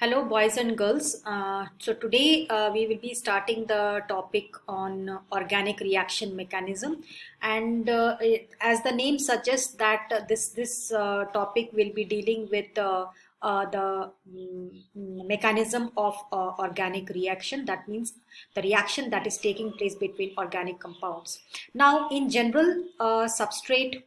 Hello, boys and girls. So today we will be starting the topic on organic reaction mechanism, and as the name suggests, that this topic will be dealing with the mechanism of organic reaction. That means the reaction that is taking place between organic compounds. Now, in general, substrate,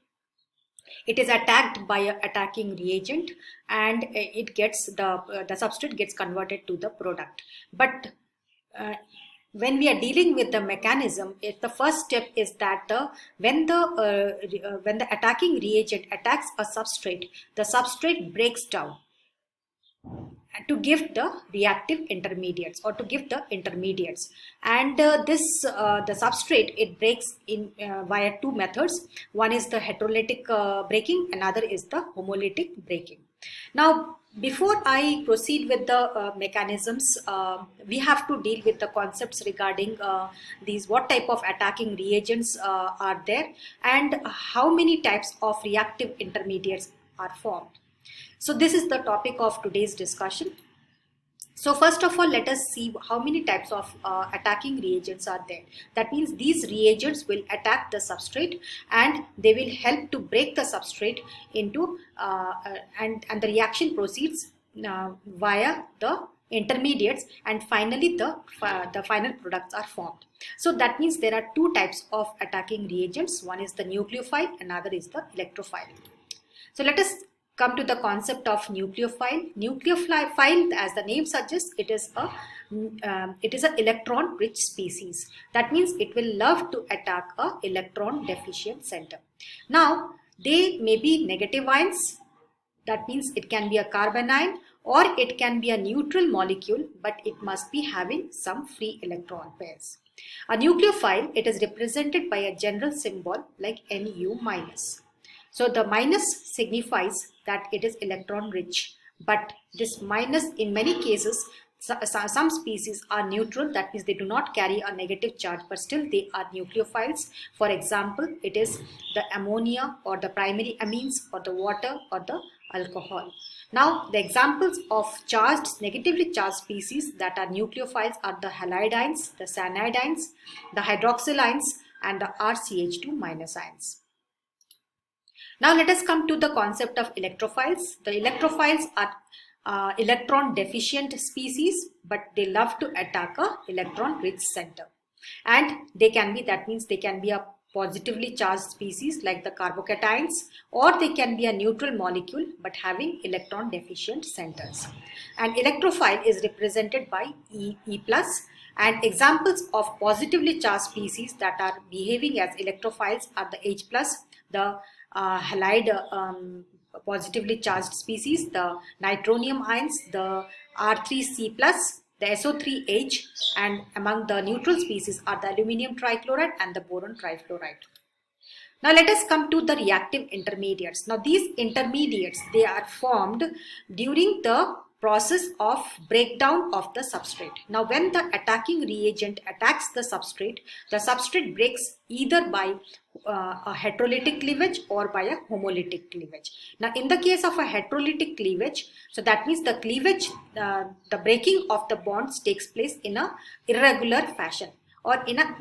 it is attacked by a attacking reagent, and it gets the substrate gets converted to the product. But uh, when we are dealing with the mechanism, the first step is that when the attacking reagent attacks a substrate, the substrate breaks down to give the reactive intermediates, or to give the intermediates. And the substrate, it breaks in via two methods. One is the heterolytic breaking, another is the homolytic breaking. Now, before I proceed with the mechanisms, we have to deal with the concepts regarding these, what type of attacking reagents are there, and how many types of reactive intermediates are formed. So this is the topic of today's discussion. So first of all, let us see how many types of attacking reagents are there. That means these reagents will attack the substrate, and they will help to break the substrate into and the reaction proceeds via the intermediates, and finally the final products are formed. So that means there are two types of attacking reagents. One is the nucleophile, another is the electrophile. So let us come to the concept of nucleophile. Nucleophile, as the name suggests, it is an electron-rich species. That means it will love to attack a electron-deficient center. Now, they may be negative ions. That means it can be a carbanion, or it can be a neutral molecule, but it must be having some free electron pairs. A nucleophile, it is represented by a general symbol like Nu minus. So the minus signifies that it is electron rich, but this minus, in many cases, some species are neutral. That means they do not carry a negative charge, but still they are nucleophiles. For example, it is the ammonia, or the primary amines, or the water, or the alcohol. Now, the examples of negatively charged species that are nucleophiles are the halides, the cyanides, the hydroxyl ions, and the RCH2 minus ions. Now let us come to the concept of electrophiles. The electrophiles are electron deficient species, but they love to attack a electron rich center. And they can be, that means they can be a positively charged species like the carbocations, or they can be a neutral molecule but having electron deficient centers. And electrophile is represented by E plus. And examples of positively charged species that are behaving as electrophiles are the H plus, the halide positively charged species, the nitronium ions, the R3C plus, the SO3H, and among the neutral species are the aluminium trichloride and the boron trifluoride. Now let us come to the reactive intermediates. Now these intermediates, they are formed during the process of breakdown of the substrate. Now when the attacking reagent attacks the substrate breaks either by a heterolytic cleavage or by a homolytic cleavage. Now in the case of a heterolytic cleavage, so that means the cleavage, the breaking of the bonds takes place in a irregular fashion, or in a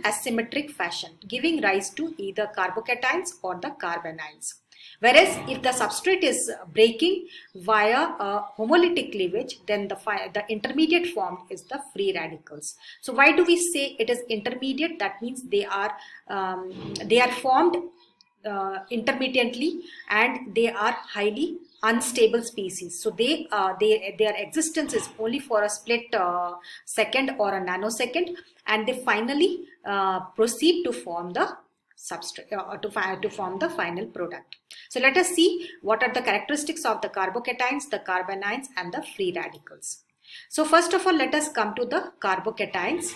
asymmetric fashion, giving rise to either carbocations or the carbanions. Whereas if the substrate is breaking via a homolytic cleavage, then the intermediate formed is the free radicals. So why do we say it is intermediate? That means they are formed intermittently, and they are highly unstable species. So their existence is only for a split second or a nanosecond, and they finally proceed to form the substrate, to form the final product. So let us see what are the characteristics of the carbocations, the carbanions, and the free radicals. So first of all, let us come to the carbocations.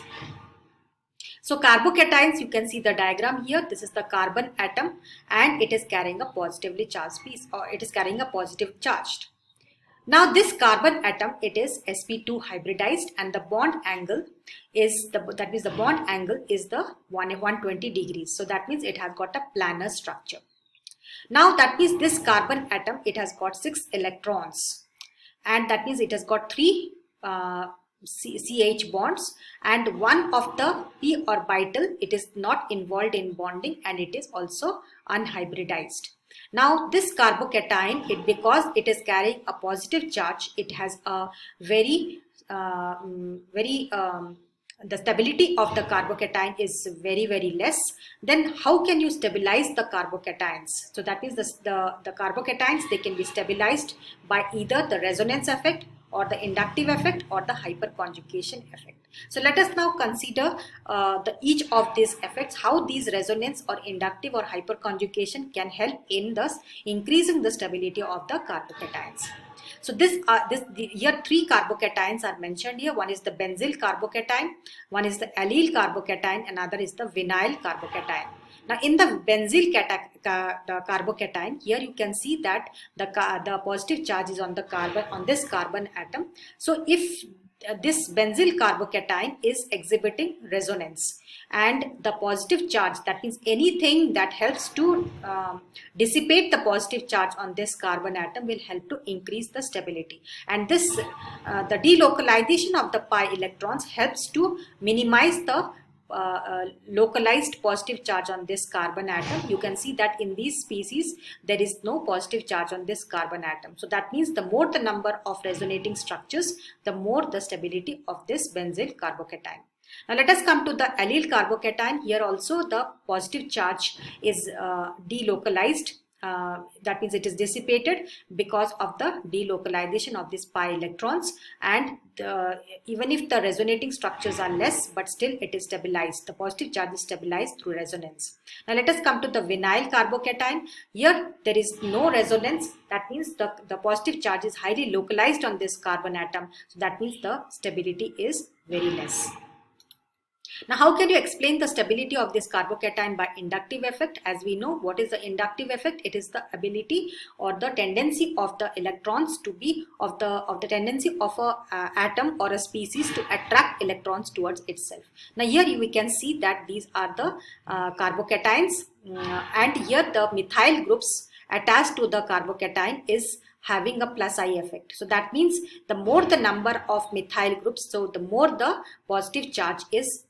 So carbocations, you can see the diagram here. This is the carbon atom, and it is carrying a positively charged piece, or it is carrying a positive charged. Now this carbon atom, it is sp2 hybridized, and the bond angle is the 120 degrees. So that means it has got a planar structure. Now that means this carbon atom, it has got 6 electrons. and that means it has got 3 CH bonds, and one of the p orbital, it is not involved in bonding, and it is also unhybridized. Now this carbocation, because it is carrying a positive charge, it has a very the stability of the carbocation is very, very less. Then how can you stabilize the carbocations? So that means the carbocations, they can be stabilized by either the resonance effect or the inductive effect or the hyperconjugation effect. So let us now consider each of these effects, how these resonance or inductive or hyperconjugation can help in thus increasing the stability of the carbocations. So here 3 carbocations are mentioned here. One is the benzyl carbocation, one is the allyl carbocation, another is the vinyl carbocation. Now in the benzyl carbocation, here you can see that the positive charge is on this carbon atom. So if this benzyl carbocation is exhibiting resonance, and the positive charge, that means anything that helps to dissipate the positive charge on this carbon atom, will help to increase the stability. And this the delocalization of the pi electrons helps to minimize the localized positive charge on this carbon atom. You can see that in these species there is no positive charge on this carbon atom. So that means the more the number of resonating structures, the more the stability of this benzyl carbocation. Now let us come to the allyl carbocation. Here also the positive charge is delocalized. That means it is dissipated because of the delocalization of these pi electrons, and even if the resonating structures are less, but still it is stabilized. The positive charge is stabilized through resonance. Now let us come to the vinyl carbocation. Here there is no resonance. That means the positive charge is highly localized on this carbon atom. So that means the stability is very less. Now, how can you explain the stability of this carbocation by inductive effect? As we know, what is the inductive effect? It is the ability or the tendency of the electrons to be of the tendency of a atom or a species to attract electrons towards itself. Now, here we can see that these are the carbocations, and here the methyl groups attached to the carbocation is having a plus I effect. So that means the more the number of methyl groups, so the more the positive charge is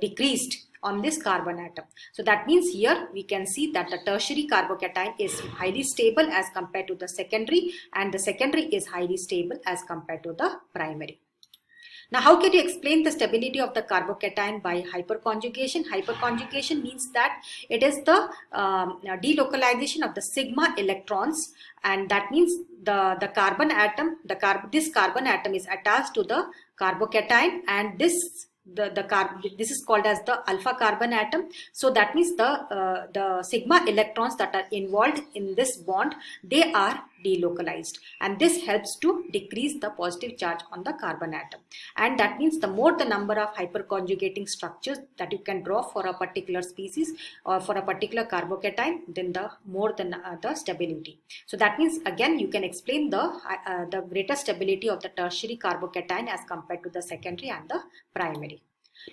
decreased on this carbon atom. So that means here we can see that the tertiary carbocation is highly stable as compared to the secondary, and the secondary is highly stable as compared to the primary. Now, how can you explain the stability of the carbocation by hyperconjugation? Hyperconjugation means that it is the delocalization of the sigma electrons, and that means the carbon atom, this carbon atom is attached to the carbocation, and this is called as the alpha carbon atom. So that means the sigma electrons that are involved in this bond, they are delocalized, and this helps to decrease the positive charge on the carbon atom. And that means the more the number of hyperconjugating structures that you can draw for a particular species or for a particular carbocation, then the more the stability. So that means again you can explain the greater stability of the tertiary carbocation as compared to the secondary and the primary.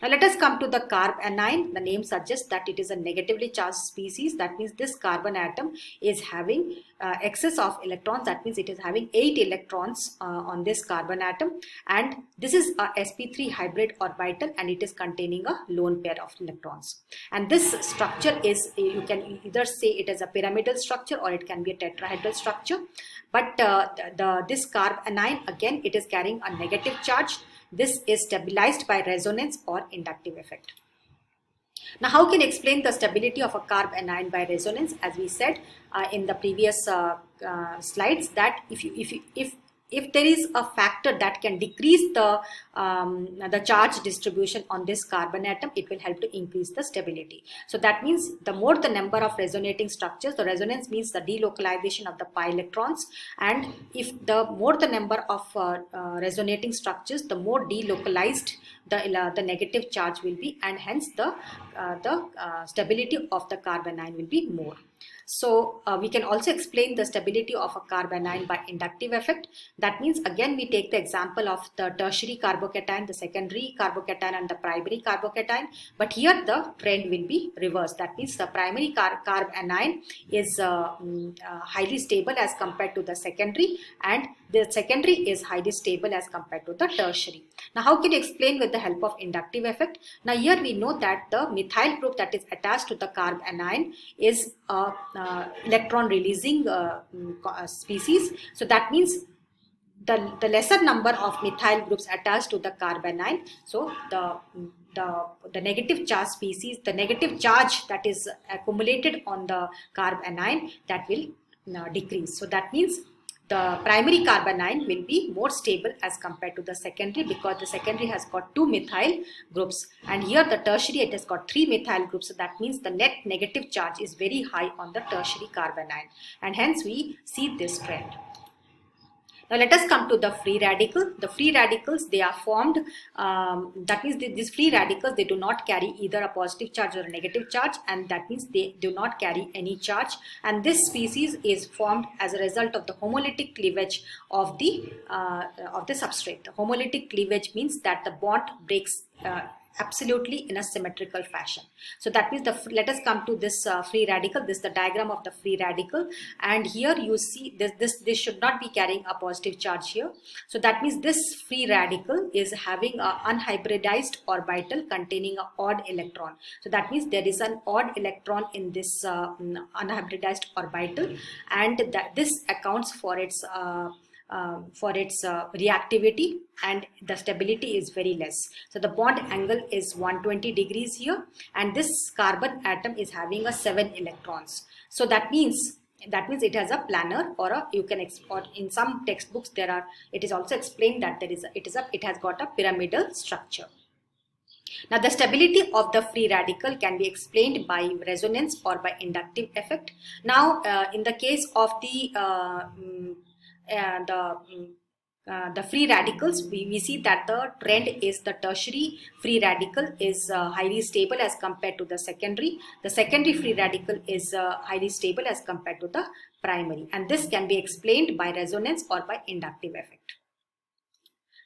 Now let us come to the carbanion. The name suggests that it is a negatively charged species. That means this carbon atom is having excess of electrons. That means it is having 8 electrons on this carbon atom, and this is a sp3 hybrid orbital, and it is containing a lone pair of electrons. And this structure is, you can either say it is a pyramidal structure or it can be a tetrahedral structure. But this carbanion, again, it is carrying a negative charge. This is stabilized by resonance or inductive effect. Now, how can you explain the stability of a carbanion by resonance? As we said in the previous slides, that if there is a factor that can decrease the charge distribution on this carbon atom, it will help to increase the stability. So that means the more the number of resonating structures, the resonance means the delocalization of the pi electrons, and if the more the number of resonating structures, the more delocalized the negative charge will be, and hence the stability of the carbanion will be more. So we can also explain the stability of a carbanion by inductive effect. That means again we take the example of the tertiary carbocation, the secondary carbocation and the primary carbocation, but here the trend will be reversed. That means the primary carbanion is highly stable as compared to the secondary, and the secondary is highly stable as compared to the tertiary. Now how can you explain with the help of inductive effect? Now here we know that the methyl group that is attached to the carbanion is a electron releasing species. So that means the lesser number of methyl groups attached to the carbanion, so the negative charge species, the negative charge that is accumulated on the carbanion, that will decrease. So that means the primary carbanion will be more stable as compared to the secondary, because the secondary has got 2 methyl groups, and here the tertiary, it has got 3 methyl groups. So that means the net negative charge is very high on the tertiary carbanion, and hence we see this trend. Now let us come to the free radical. The free radicals, they are formed, that means these free radicals, they do not carry either a positive charge or a negative charge, and that means they do not carry any charge, and this species is formed as a result of the homolytic cleavage of the substrate. The homolytic cleavage means that the bond breaks absolutely in a symmetrical fashion. So that means let us come to this free radical. This is the diagram of the free radical, and here you see this should not be carrying a positive charge here. So that means this free radical is having an unhybridized orbital containing an odd electron. So that means there is an odd electron in this unhybridized orbital, and this accounts for its reactivity, and the stability is very less. So the bond angle is 120 degrees here, and this carbon atom is having a 7 electrons. So that means it has a planar, or you can export in some textbooks it is also explained that it has got a pyramidal structure. Now the stability of the free radical can be explained by resonance or by inductive effect. Now in the case of the free radicals, we see that the trend is the tertiary free radical is highly stable as compared to the secondary. The secondary free radical is highly stable as compared to the primary, and this can be explained by resonance or by inductive effect.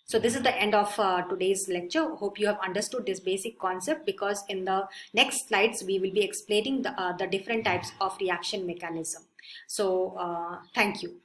So this is the end of today's lecture. Hope you have understood this basic concept, because in the next slides we will be explaining the different types of reaction mechanism. So thank you.